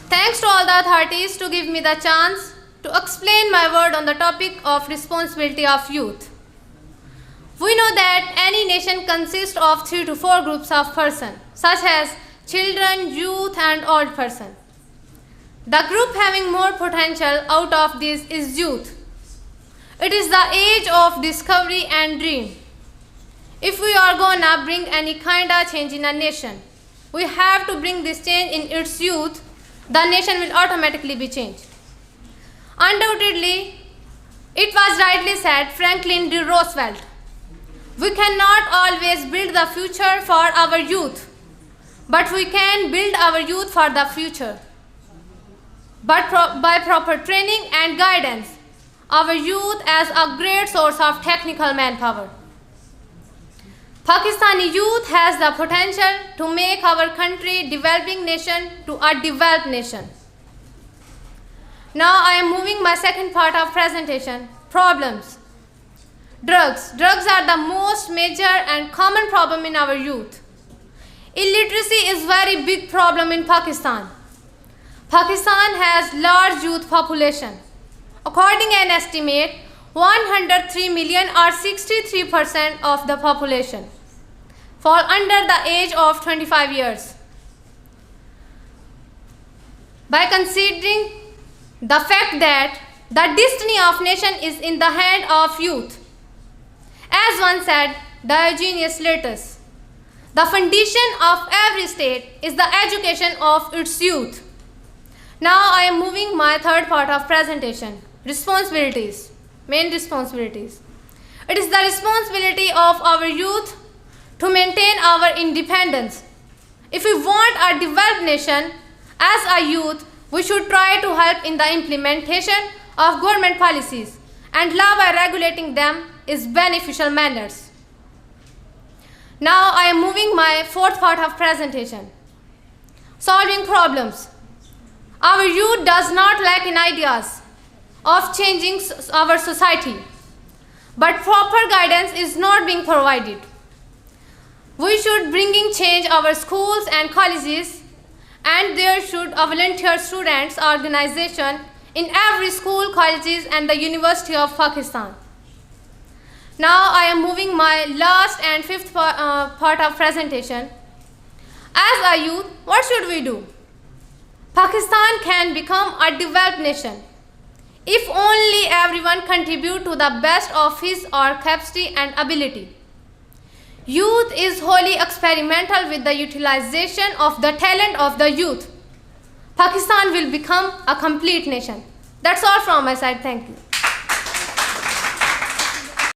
Thanks to all the authorities to give me the chance to explain my word on the topic of responsibility of youth. We know that any nation consists of 3 to 4 groups of persons, such as children, youth and old person. The group having more potential out of this is youth. It is the age of discovery and dream. If we are gonna bring any kind of change in a nation, we have to bring this change in its youth. The nation will automatically be changed. Undoubtedly, it was rightly said Franklin D. Roosevelt, we cannot always build the future for our youth, but we can build our youth for the future. But by proper training and guidance, our youth as a great source of technical manpower. Pakistani youth has the potential to make our country developing nation to a developed nation. Now I am moving my second part of presentation, problems. Drugs. Drugs are the most major and common problem in our youth. Illiteracy is very big problem in Pakistan. Pakistan has large youth population. According to an estimate, 103 million or 63% of the population fall under the age of 25 years. By considering the fact that the destiny of nation is in the hand of youth, as one said, Diogenes Laertius, the foundation of every state is the education of its youth. Now I am moving my third part of presentation, responsibilities, main responsibilities. It is the responsibility of our youth to maintain our independence. If we want a developed nation, as a youth, we should try to help in the implementation of government policies, and law by regulating them is beneficial manners. Now I am moving my fourth part of presentation, solving problems. Our youth does not lack in ideas of changing our society, but proper guidance is not being provided. We should bringing change our schools and colleges, and there should a volunteer students organization in every school, colleges and the University of Pakistan. Now I am moving my last and fifth part of presentation. As a youth, what should we do? Pakistan can become a developed nation if only everyone contribute to the best of his or her capacity and ability. Youth is wholly experimental with the utilization of the talent of the youth. Pakistan will become a complete nation. That's all from my side. Thank you.